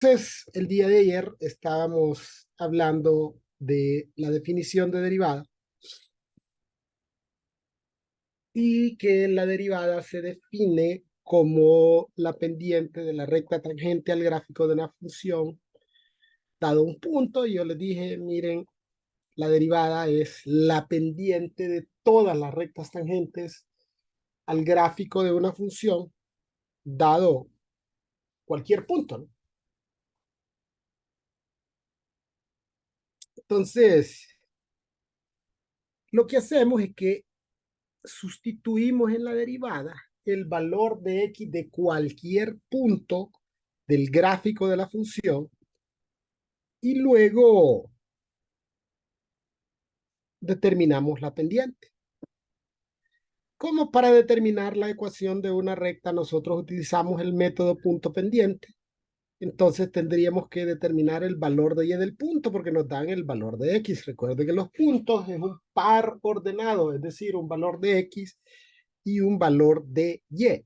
Entonces, el día de ayer estábamos hablando de la definición de derivada y que la derivada se define como la pendiente de la recta tangente al gráfico de una función dado un punto. Y yo les dije, miren, la derivada es la pendiente de todas las rectas tangentes al gráfico de una función dado cualquier punto, ¿no? Entonces, lo que hacemos es que sustituimos en la derivada el valor de x de cualquier punto del gráfico de la función y luego determinamos la pendiente. Como para determinar la ecuación de una recta nosotros utilizamos el método punto pendiente, entonces tendríamos que determinar el valor de y del punto porque nos dan el valor de x. Recuerden que los puntos es un par ordenado, es decir, un valor de x y un valor de y.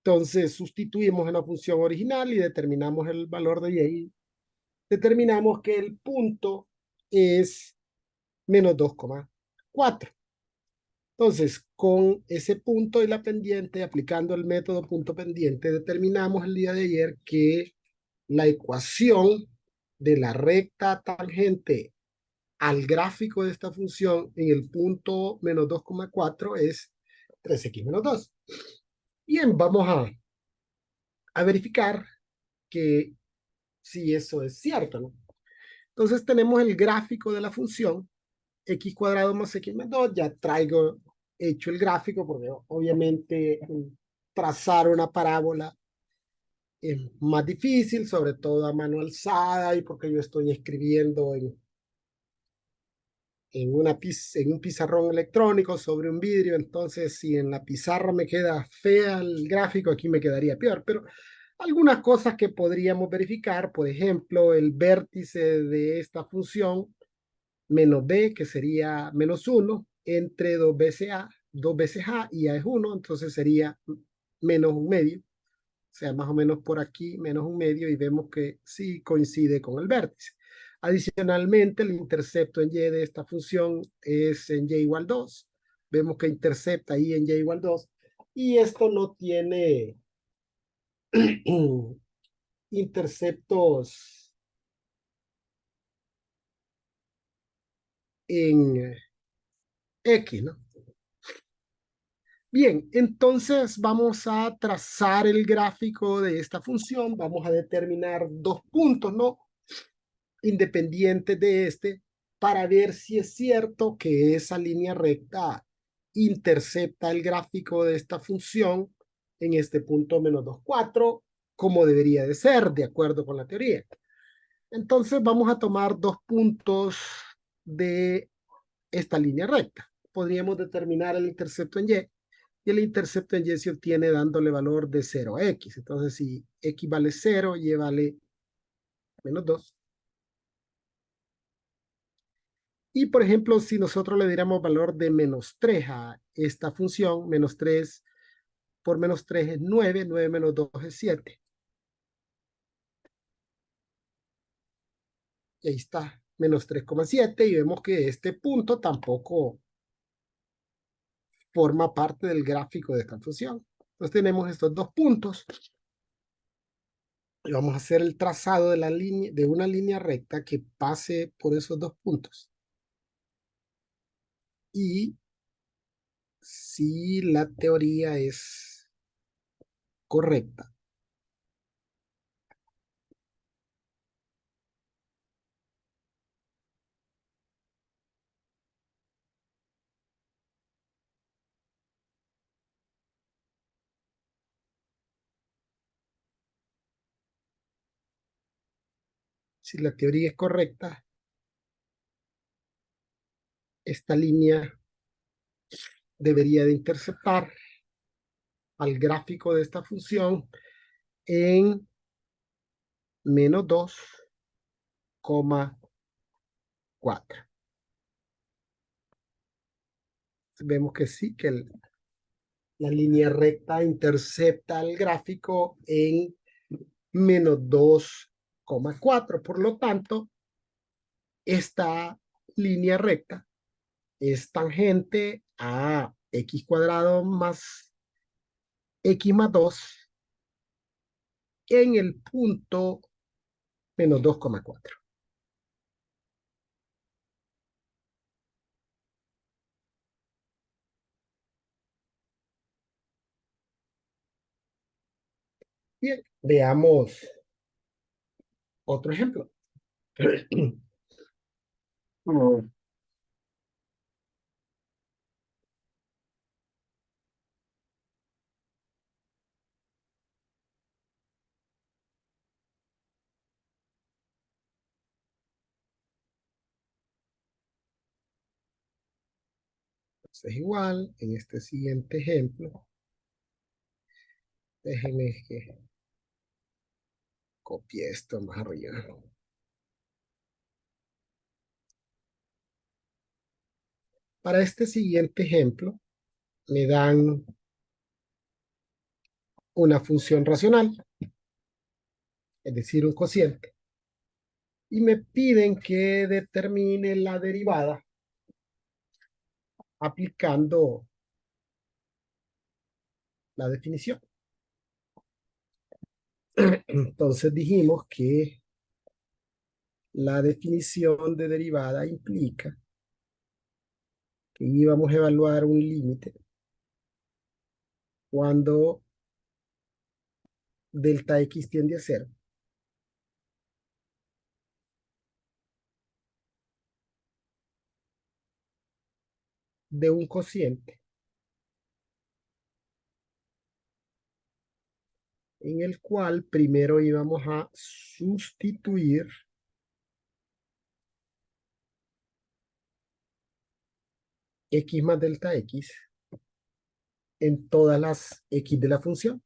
Entonces sustituimos en la función original y determinamos el valor de y. Determinamos que el punto es menos 2,4. Entonces, con ese punto y la pendiente, aplicando el método punto pendiente, determinamos el día de ayer que la ecuación de la recta tangente al gráfico de esta función en el punto menos 2,4 es 3x menos 2. Bien, vamos a verificar que si eso es cierto, ¿no? Entonces tenemos el gráfico de la función x cuadrado más x más 2. Ya traigo hecho el gráfico porque obviamente trazar una parábola es más difícil, sobre todo a mano alzada y porque yo estoy escribiendo en un pizarrón electrónico sobre un vidrio. Entonces si en la pizarra me queda fea el gráfico, aquí me quedaría peor. Pero algunas cosas que podríamos verificar, por ejemplo, el vértice de esta función menos b, que sería menos 1, entre dos veces a, y a es 1, entonces sería menos un medio. O sea, más o menos por aquí, menos un medio, y vemos que sí coincide con el vértice. Adicionalmente, el intercepto en y de esta función es en y igual 2. Vemos que intercepta ahí en y igual 2. Y esto no tiene interceptos en x, ¿no? Bien, entonces vamos a trazar el gráfico de esta función. Vamos a determinar dos puntos, ¿no? Independientes de este, para ver si es cierto que esa línea recta intercepta el gráfico de esta función en este punto menos 2,4, como debería de ser, de acuerdo con la teoría. Entonces vamos a tomar dos puntos de esta línea recta. Podríamos determinar el intercepto en y el intercepto en y se obtiene dándole valor de 0 a x. Entonces, si x vale 0, y vale menos 2. Y, por ejemplo, si nosotros le diéramos valor de menos 3 a esta función, menos 3 por menos 3 es 9, 9 menos 2 es 7. Y ahí está, menos 3,7, y vemos que este punto tampoco forma parte del gráfico de esta función. Entonces tenemos estos dos puntos. Y vamos a hacer el trazado de una línea recta que pase por esos dos puntos. Y si la teoría es correcta, si la teoría es correcta, esta línea debería de interceptar al gráfico de esta función en menos 2,4. Vemos que sí, que la línea recta intercepta el gráfico en menos 2,4. Por lo tanto, esta línea recta es tangente a x cuadrado más x más 2 en el punto menos 2,4. Bien, veamos otro ejemplo. Entonces, igual, en este siguiente ejemplo, déjenme que copie esto más arriba. Para este siguiente ejemplo, me dan una función racional, es decir, un cociente, y me piden que determine la derivada aplicando la definición. Entonces dijimos que la definición de derivada implica que íbamos a evaluar un límite cuando delta x tiende a cero de un cociente en el cual primero íbamos a sustituir x más delta x en todas las x de la función.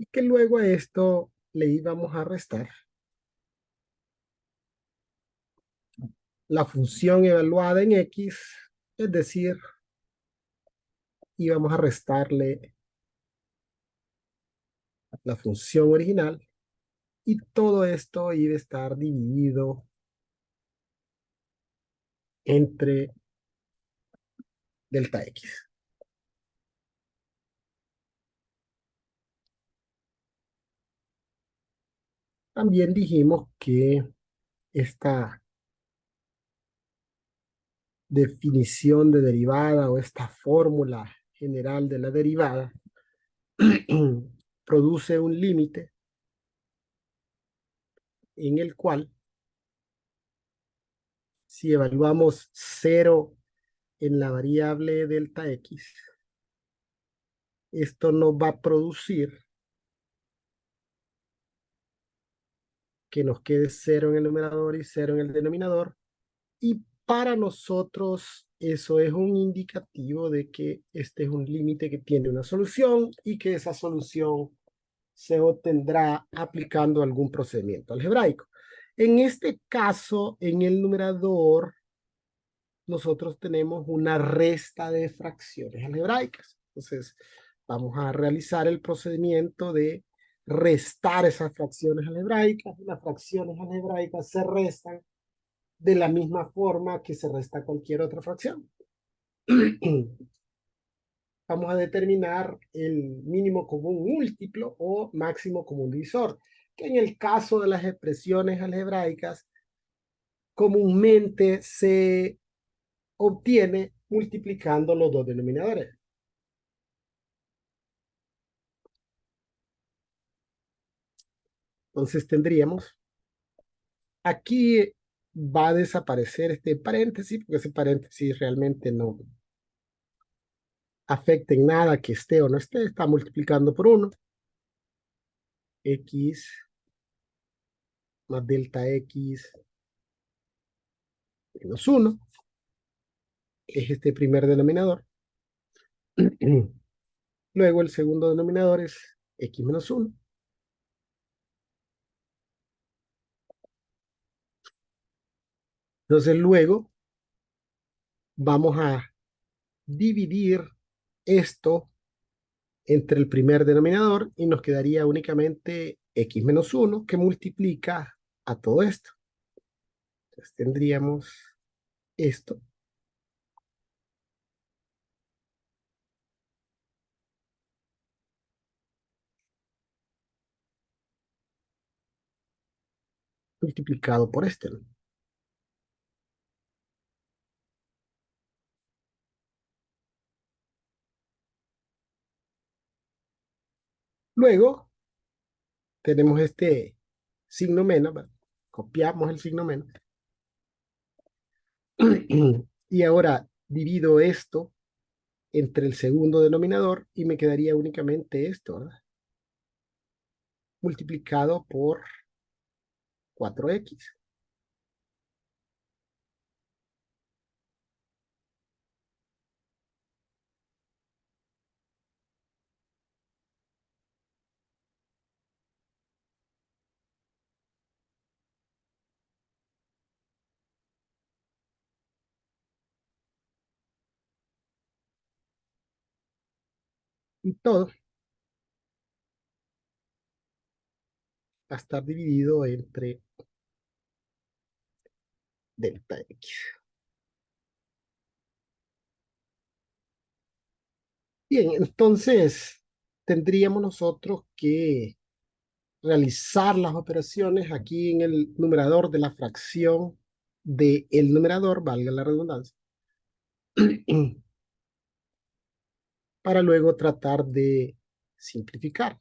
Y que luego a esto le íbamos a restar la función evaluada en x, es decir, íbamos a restarle la función original y todo esto iba a estar dividido entre delta x. También dijimos que esta definición de derivada o esta fórmula general de la derivada produce un límite en el cual si evaluamos 0 en la variable delta x, esto nos va a producir que nos quede 0 en el numerador y 0 en el denominador. Y para nosotros eso es un indicativo de que este es un límite que tiene una solución y que esa solución se obtendrá aplicando algún procedimiento algebraico. En este caso, en el numerador, nosotros tenemos una resta de fracciones algebraicas. Entonces, vamos a realizar el procedimiento de restar esas fracciones algebraicas. Las fracciones algebraicas se restan de la misma forma que se resta cualquier otra fracción. Vamos a determinar el mínimo común múltiplo o máximo común divisor, que en el caso de las expresiones algebraicas comúnmente se obtiene multiplicando los dos denominadores. Entonces tendríamos, aquí va a desaparecer este paréntesis, porque ese paréntesis realmente no afecta en nada que esté o no esté, está multiplicando por 1, x más delta x menos 1. es este primer denominador. Luego el segundo denominador es x menos 1. Entonces luego vamos a dividir esto entre el primer denominador y nos quedaría únicamente x menos 1 que multiplica a todo esto. Entonces tendríamos esto multiplicado por este, ¿no? Luego tenemos este signo menos, ¿verdad? Copiamos el signo menos. Y ahora divido esto entre el segundo denominador y me quedaría únicamente esto, ¿verdad? Multiplicado por 4x. Y todo va a estar dividido entre delta x. Bien, entonces tendríamos nosotros que realizar las operaciones aquí en el numerador de la fracción del numerador, valga la redundancia, para luego tratar de simplificar.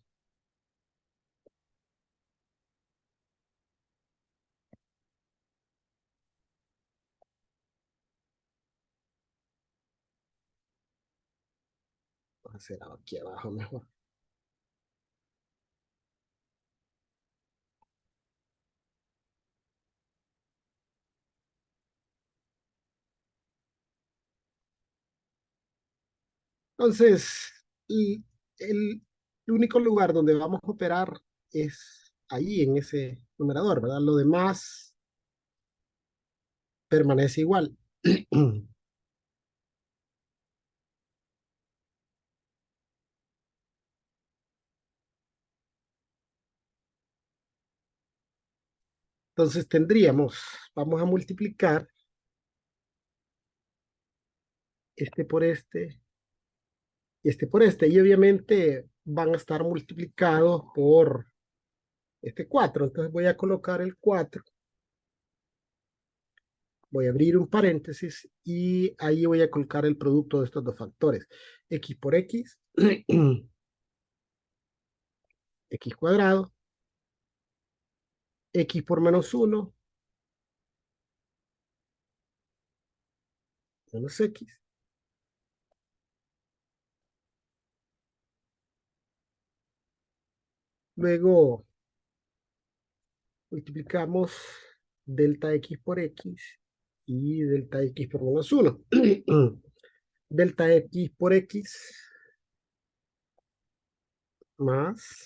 Vamos a hacer aquí abajo mejor. Entonces, y el único lugar donde vamos a operar es ahí en ese numerador, ¿verdad? Lo demás permanece igual. Entonces tendríamos, vamos a multiplicar este por este y este por este, y obviamente van a estar multiplicados por este 4. Entonces voy a colocar el 4, voy a abrir un paréntesis y ahí voy a colocar el producto de estos dos factores. X por x, x cuadrado, x por menos 1, menos x. Luego multiplicamos delta x por x y delta x por menos 1. Delta x por x más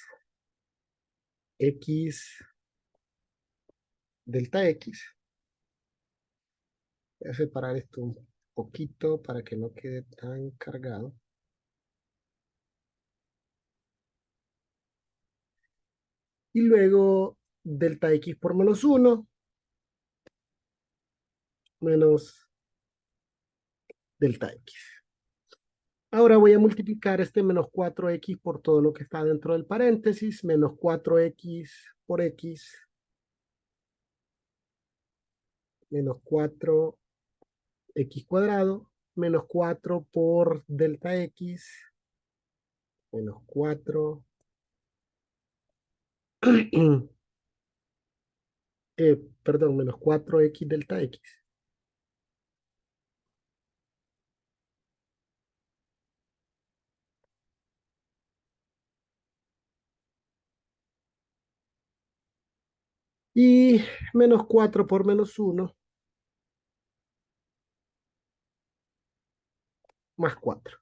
x delta x. Voy a separar esto un poquito para que no quede tan cargado. Y luego delta x por menos 1 menos delta x. Ahora voy a multiplicar este menos 4x por todo lo que está dentro del paréntesis, menos 4x por x, menos 4x cuadrado, menos 4 por delta x, menos 4, perdón, menos 4x delta x. Y menos 4 por menos 1 más 4.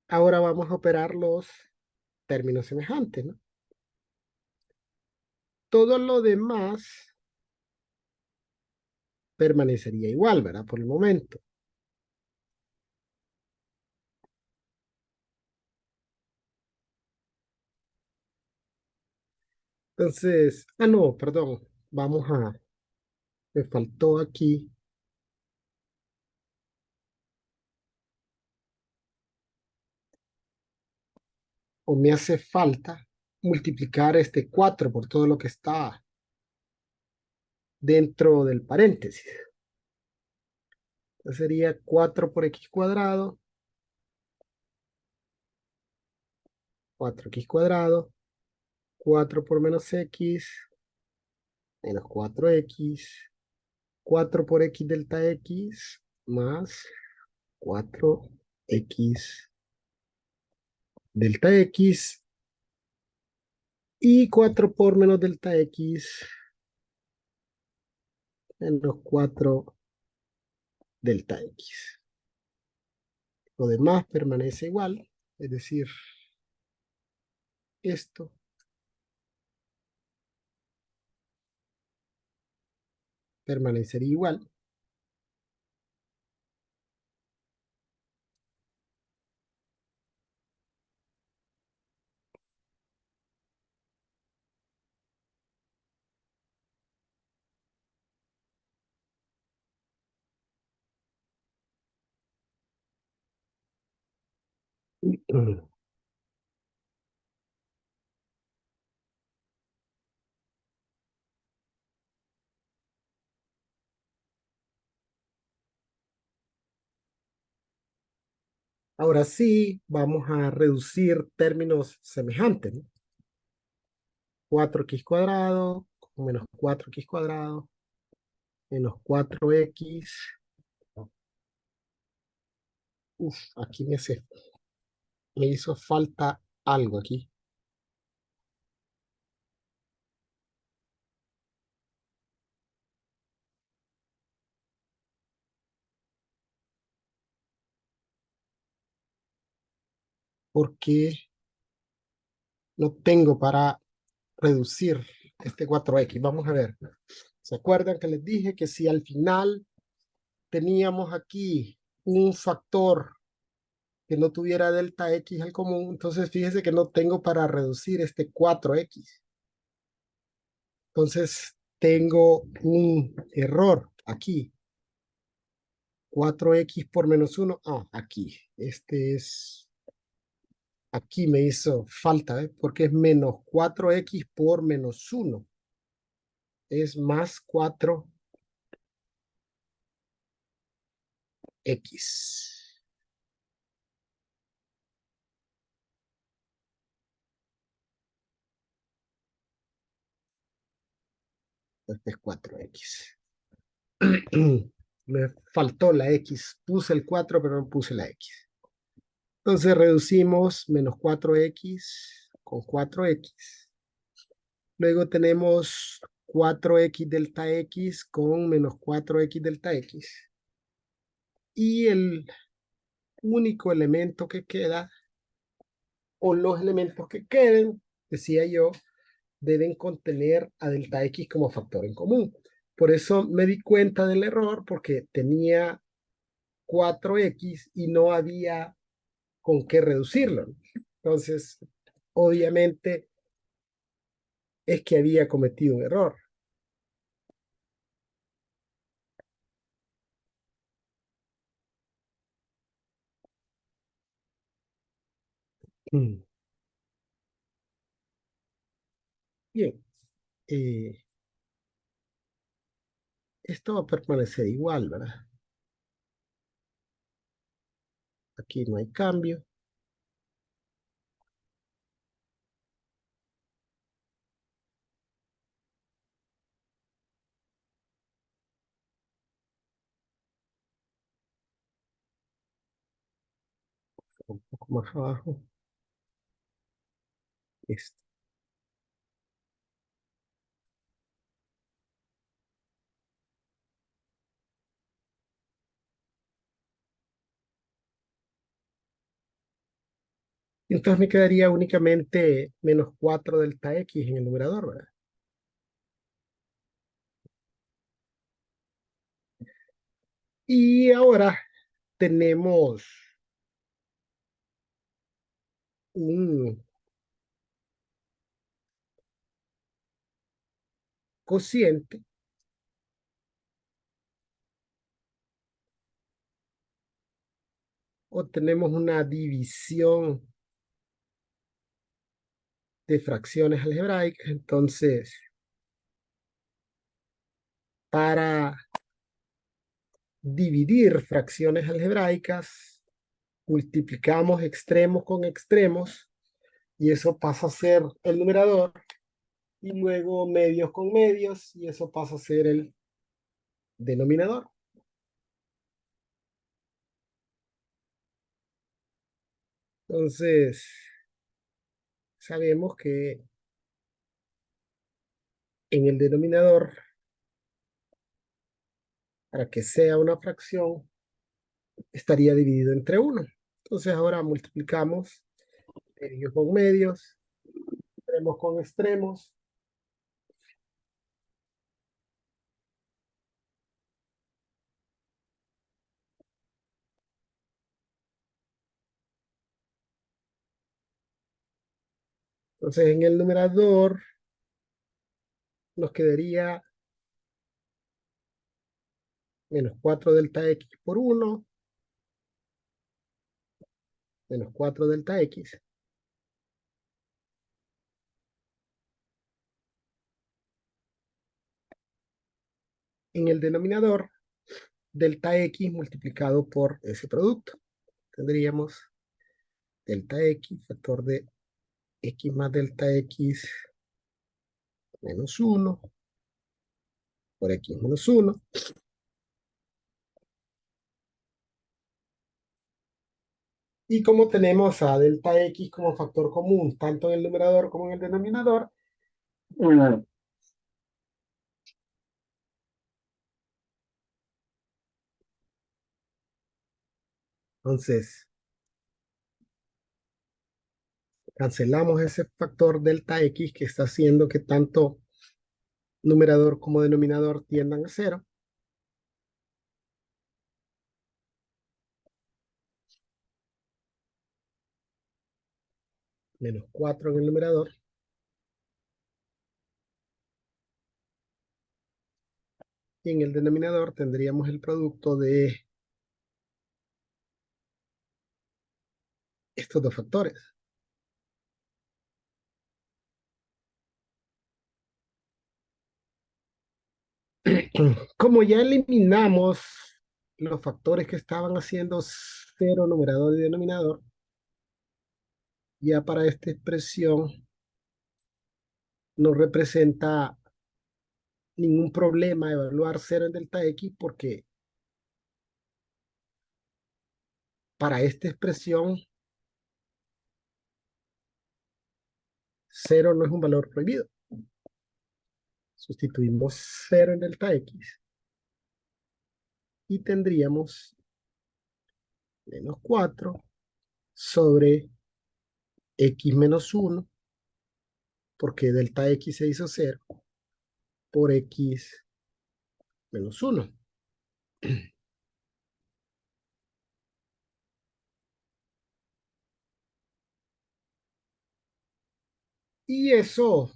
Ahora vamos a operar los términos semejantes, ¿no? Todo lo demás permanecería igual, ¿verdad? Por el momento. Entonces, no, perdón. Me faltó aquí, o me hace falta multiplicar este 4 por todo lo que está dentro del paréntesis. Entonces sería 4 por x cuadrado, 4x cuadrado, 4 por menos x, menos 4x, 4 por x delta x, más 4x delta x, y 4 por menos delta x, menos 4 delta x. Lo demás permanece igual, es decir, esto permanecería igual. Ahora sí, vamos a reducir términos semejantes, ¿no? 4x cuadrado, con menos 4x cuadrado, menos 4x. Uf, aquí me hizo falta algo aquí. Porque no tengo para reducir este 4x. Vamos a ver. ¿Se acuerdan que les dije que si al final teníamos aquí un factor que no tuviera delta x al común, entonces fíjese que no tengo para reducir este 4x. Entonces tengo un error aquí. 4x por menos 1. Aquí. Aquí me hizo falta, ¿eh? Porque es menos 4x por menos 1. Es más 4x. Este es 4x. Me faltó la x. Puse el 4, pero no puse la x. Entonces reducimos menos 4x con 4x. Luego tenemos 4x delta x con menos 4x delta x. Y el único elemento que queda, o los elementos que queden, decía yo, deben contener a delta x como factor en común. Por eso me di cuenta del error, porque tenía 4x y no había con qué reducirlo. Entonces, obviamente es que había cometido un error. Bien, eh, esto va a permanecer igual, ¿verdad? Aquí no hay cambio. Un poco más abajo. Esto. Y entonces me quedaría únicamente menos 4 delta X en el numerador, ¿verdad? Y ahora tenemos un cociente o tenemos una división de fracciones algebraicas. Entonces, para dividir fracciones algebraicas, multiplicamos extremos con extremos y eso pasa a ser el numerador y luego medios con medios y eso pasa a ser el denominador. Entonces, sabemos que en el denominador, para que sea una fracción, estaría dividido entre 1. Entonces ahora multiplicamos medios con medios, extremos con extremos. Entonces en el numerador nos quedaría menos 4 delta X por 1, menos 4 delta X. En el denominador, delta X multiplicado por ese producto. Tendríamos delta X, factor de X más delta X menos 1 por X menos 1. Y como tenemos a delta X como factor común, tanto en el numerador como en el denominador, entonces cancelamos ese factor delta X que está haciendo que tanto numerador como denominador tiendan a 0. Menos 4 en el numerador. Y en el denominador tendríamos el producto de estos dos factores. Como ya eliminamos los factores que estaban haciendo 0 numerador y denominador, ya para esta expresión no representa ningún problema evaluar 0 en delta X porque para esta expresión 0 no es un valor prohibido. Sustituimos 0 en delta X y tendríamos menos 4 sobre X menos 1 porque delta X se hizo 0 por X menos 1. Y eso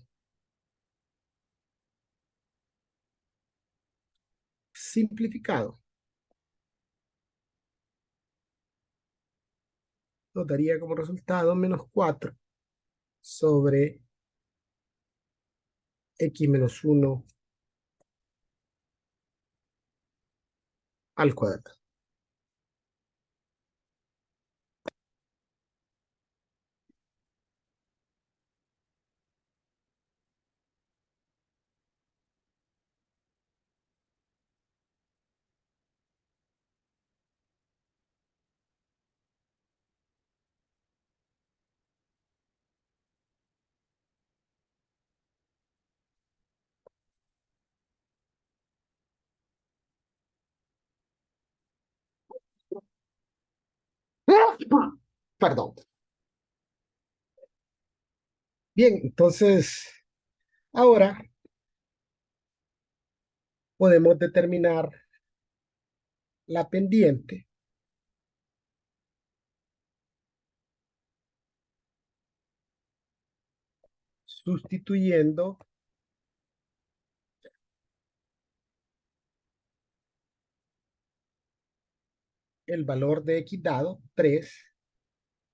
simplificado nos daría como resultado menos 4 sobre X menos 1 al cuadrado. Perdón. Bien, entonces ahora podemos determinar la pendiente sustituyendo el valor de x dado 3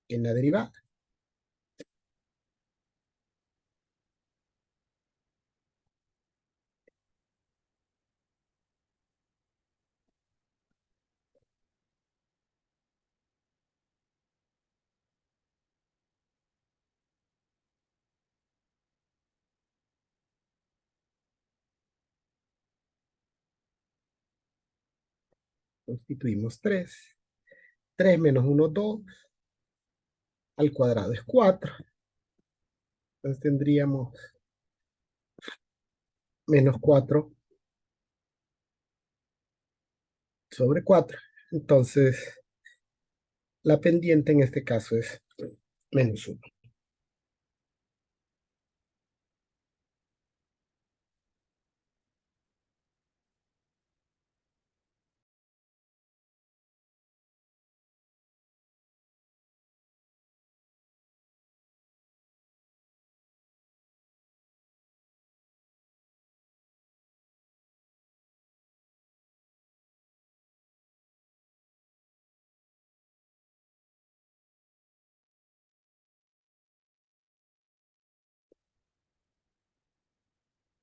en la derivada. Sustituimos 3. 3 menos 1, 2. Al cuadrado es 4. Entonces tendríamos menos 4 sobre 4. Entonces, la pendiente en este caso es menos 1.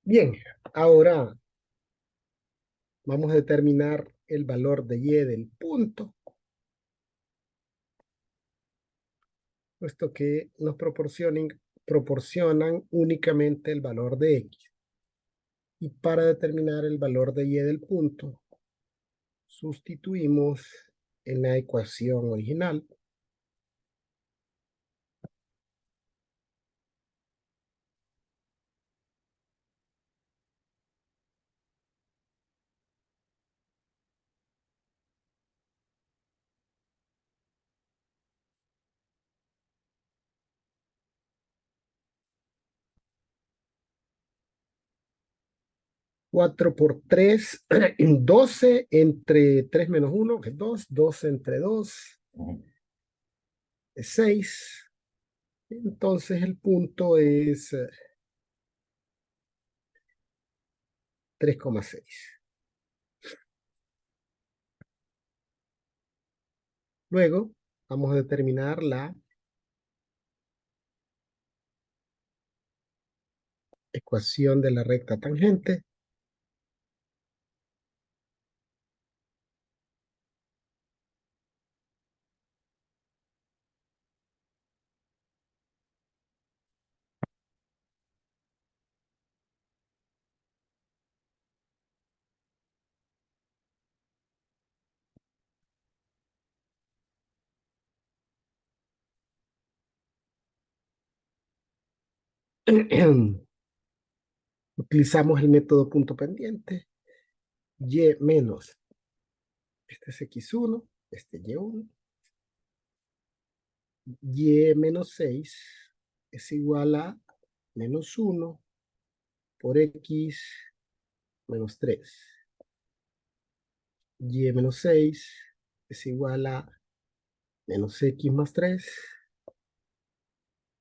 Bien, ahora vamos a determinar el valor de y del punto, puesto que nos proporcionan únicamente el valor de x. Y para determinar el valor de y del punto, sustituimos en la ecuación original. Cuatro por 3, 12 entre 3 menos 1, que es 2. 12 entre 2 es 6. Entonces el punto es 3,6. Luego vamos a determinar la ecuación de la recta tangente. Utilizamos el método punto pendiente. Y menos, este es x1, este y1. Y menos 6 es igual a menos 1 por x menos 3. Y menos 6 es igual a menos x más 3.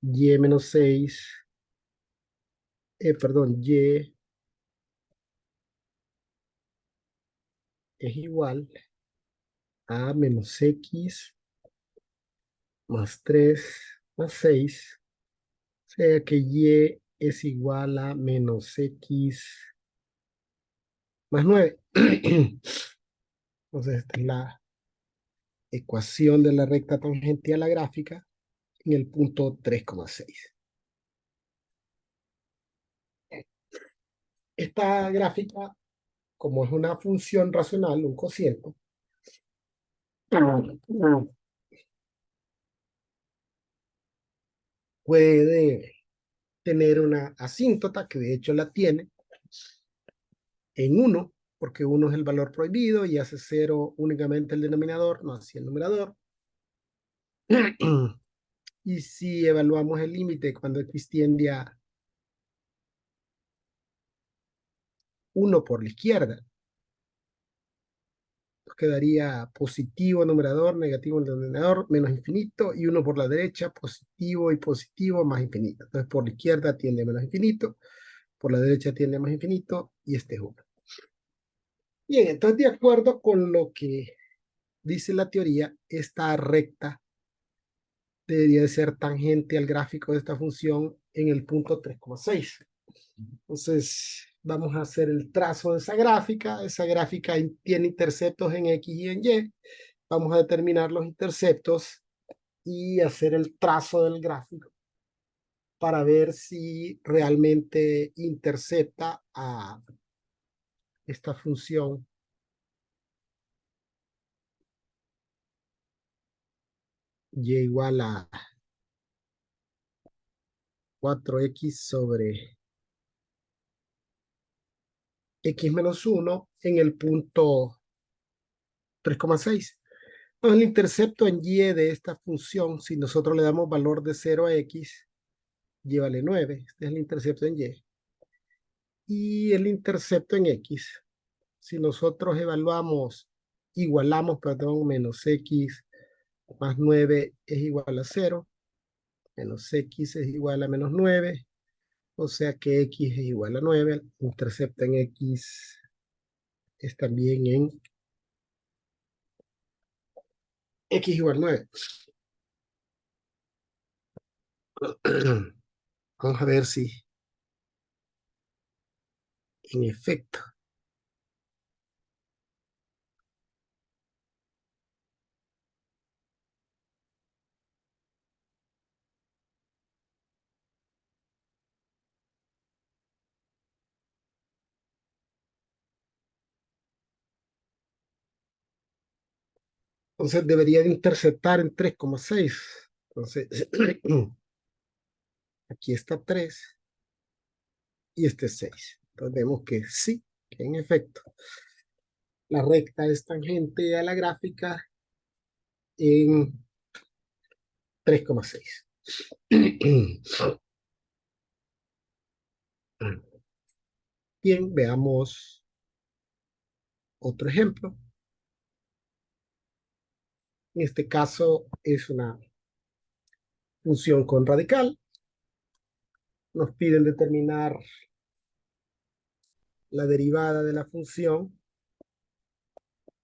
Y menos 6, perdón, y es igual a menos x más 3 más 6. O sea que y es igual a menos x más 9. Entonces, esta es la ecuación de la recta tangente a la gráfica en el punto 3,6. Esta gráfica, como es una función racional, un cociente, puede tener una asíntota, que de hecho la tiene, en 1, porque 1 es el valor prohibido y hace 0 únicamente el denominador, no así el numerador. Y si evaluamos el límite cuando x tiende a 1 por la izquierda, nos quedaría positivo numerador, negativo en el denominador, menos infinito, y 1 por la derecha, positivo y positivo, más infinito. Entonces por la izquierda tiende a menos infinito, por la derecha tiende a más infinito, y este es 1. Bien, entonces de acuerdo con lo que dice la teoría, esta recta debería de ser tangente al gráfico de esta función en el punto 3,6. Entonces, vamos a hacer el trazo de esa gráfica. Esa gráfica tiene interceptos en X y en Y. Vamos a determinar los interceptos y hacer el trazo del gráfico para ver si realmente intercepta a esta función y igual a 4x sobre x menos 1 en el punto 3,6. Entonces, el intercepto en y de esta función, si nosotros le damos valor de 0 a x, y vale 9. Este es el intercepto en y. Y el intercepto en x, si nosotros igualamos, perdón, menos x más 9 es igual a 0, menos x es igual a menos 9, o sea que x es igual a 9. El intercepto en x es también en x igual a 9. Vamos a ver si en efecto. Entonces debería de interceptar en 3,6. Entonces, aquí está 3 y este es 6. Entonces vemos que sí, que en efecto, la recta es tangente a la gráfica en 3,6. Bien, veamos otro ejemplo. En este caso es una función con radical. Nos piden determinar la derivada de la función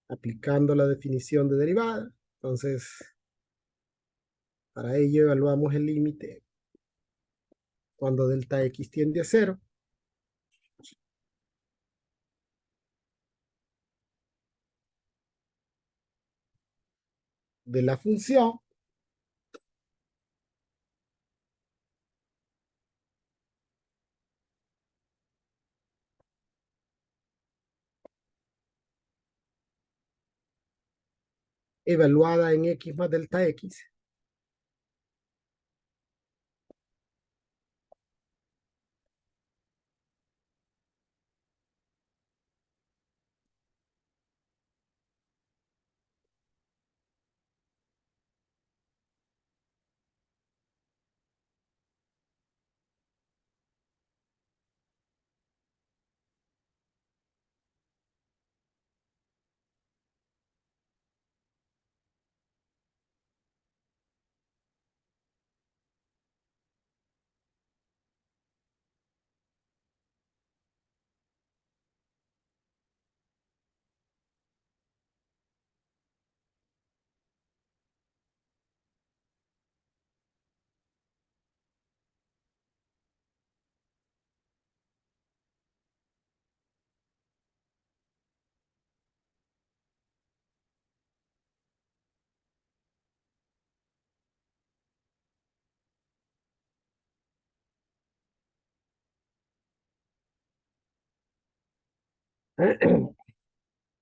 aplicando la definición de derivada. Entonces, para ello evaluamos el límite cuando delta x tiende a 0 de la función evaluada en x más delta x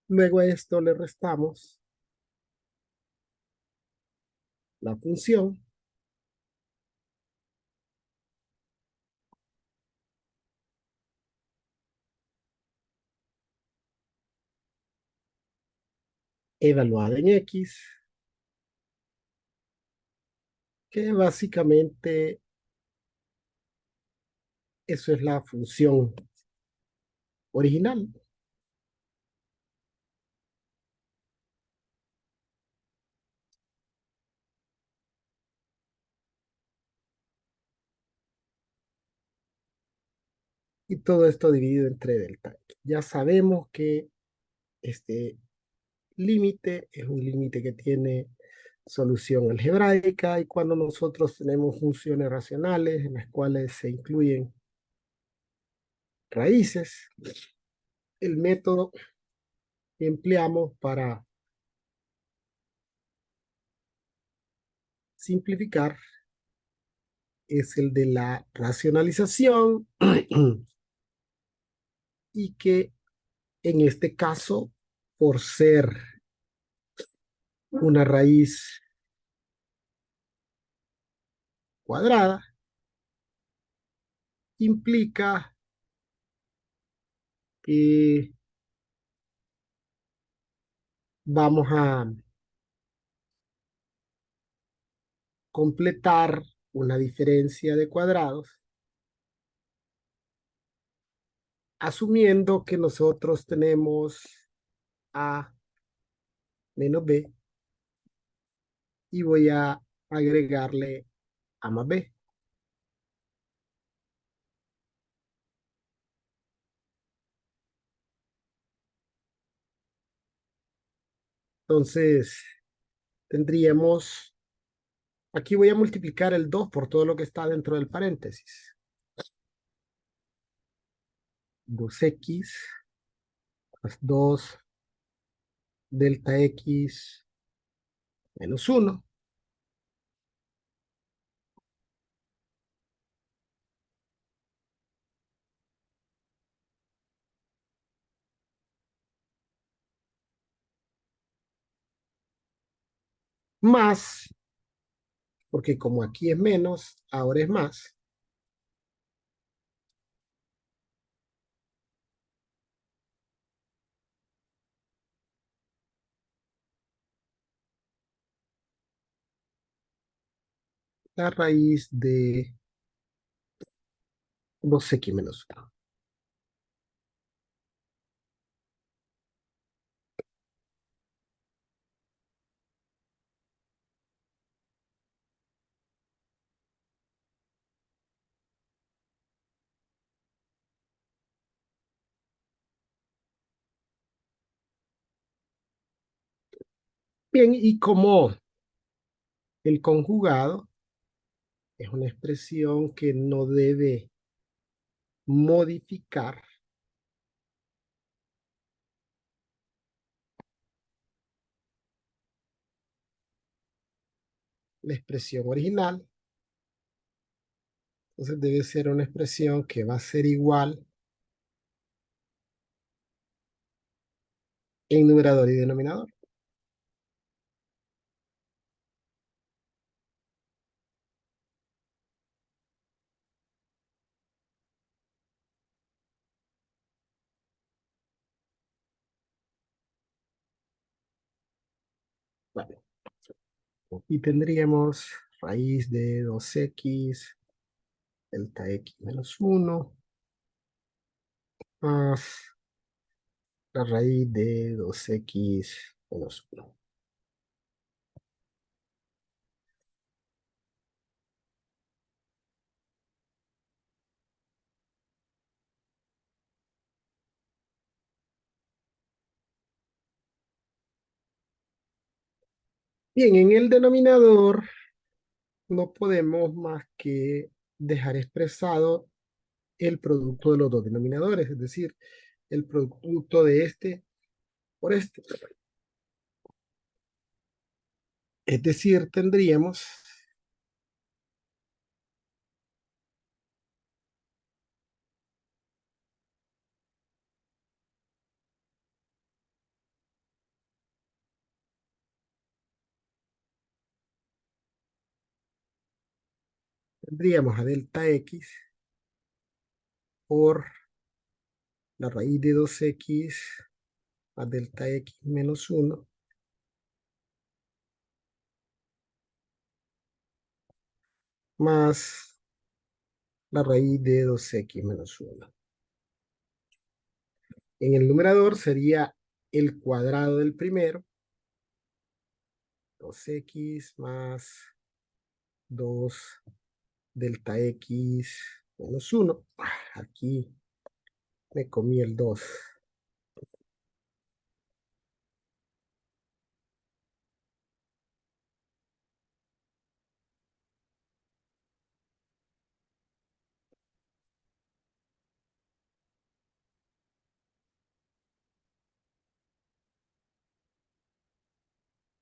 Luego a esto le restamos la función evaluada en x que básicamente eso es la función original. Y todo esto dividido entre delta x. Ya sabemos que este límite es un límite que tiene solución algebraica y cuando nosotros tenemos funciones racionales en las cuales se incluyen raíces, el método que empleamos para simplificar es el de la racionalización y que en este caso, por ser una raíz cuadrada, implica que vamos a completar una diferencia de cuadrados, asumiendo que nosotros tenemos a menos b y voy a agregarle a más b. Entonces, tendríamos, aquí voy a multiplicar el 2 por todo lo que está dentro del paréntesis. 2x más 2 delta x menos 1 más, porque como aquí es menos, ahora es más, la raíz de 2x menos 1. Bien, y como el conjugado es una expresión que no debe modificar la expresión original, entonces debe ser una expresión que va a ser igual en numerador y denominador. Vale. Y tendríamos raíz de 2x delta x menos 1 más la raíz de 2x menos 1. Bien, en el denominador no podemos más que dejar expresado el producto de los dos denominadores, es decir, el producto de este por este. Es decir, tendríamos a delta x por la raíz de 2x a delta x menos 1 más la raíz de 2x menos 1. En el numerador sería el cuadrado del primero, 2x más 2 delta x menos 1. Aquí me comí el 2.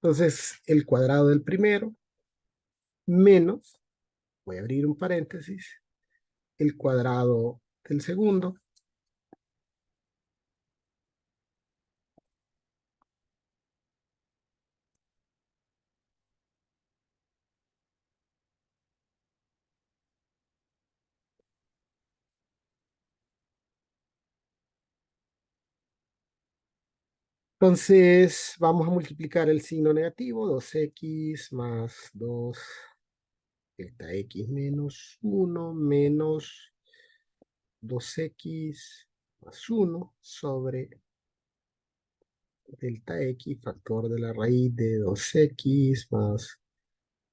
Entonces, el cuadrado del primero menos, voy a abrir un paréntesis, el cuadrado del segundo. Entonces, vamos a multiplicar el signo negativo, 2x más 2 delta x menos 1 menos 2x más 1 sobre delta x, factor de la raíz de 2x más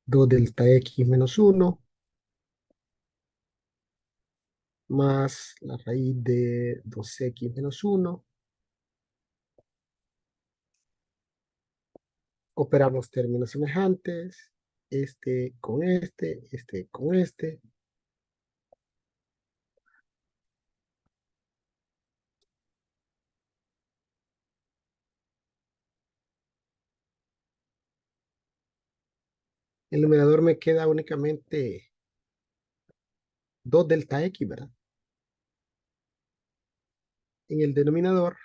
2 delta x menos 1 más la raíz de 2x menos 1. Operamos términos semejantes, este con este. El numerador me queda únicamente 2 delta x, ¿verdad? En el denominador,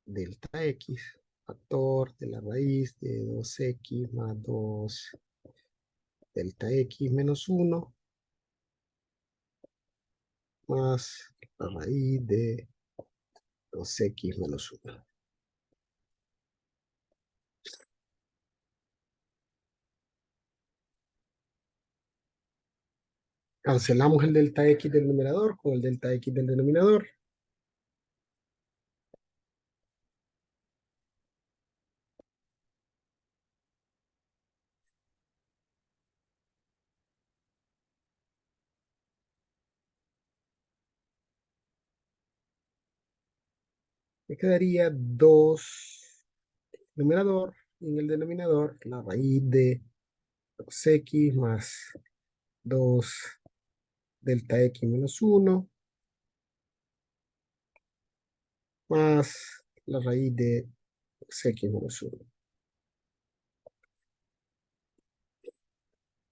delta x, factor de la raíz de 2x más 2 delta x menos 1 más la raíz de 2x menos 1. Cancelamos el delta x del numerador con el delta x del denominador. Me quedaría 2 numerador y en el denominador la raíz de 2x más 2 delta x menos 1 más la raíz de 2x menos 1.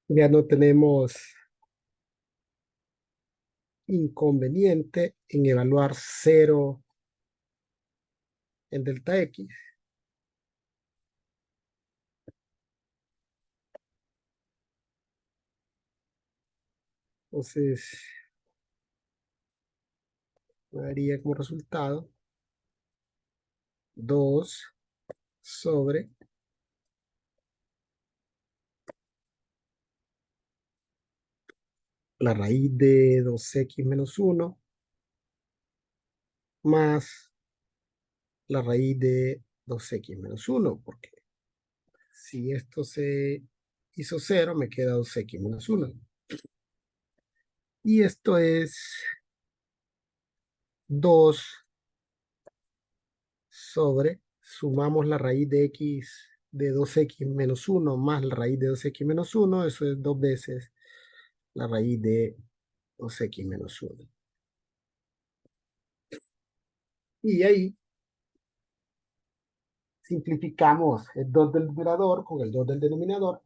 Ya no tenemos inconveniente en evaluar 0 en delta x. Entonces, me daría como resultado 2 sobre la raíz de 2x menos 1 más la raíz de 2x menos 1, porque si esto se hizo 0, me queda 2x menos 1. Y esto es 2 sobre, sumamos la raíz de x de 2x menos 1 más la raíz de 2x menos 1, eso es 2 veces la raíz de 2x menos 1. Y ahí simplificamos el 2 del numerador con el 2 del denominador.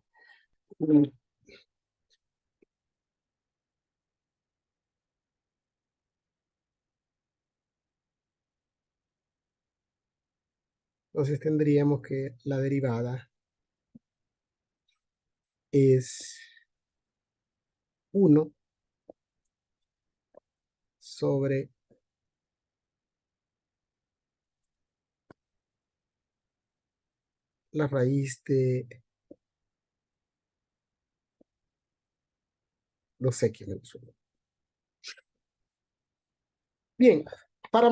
Entonces tendríamos que la derivada es 1 sobre la raíz de No sé quién es. Bien, para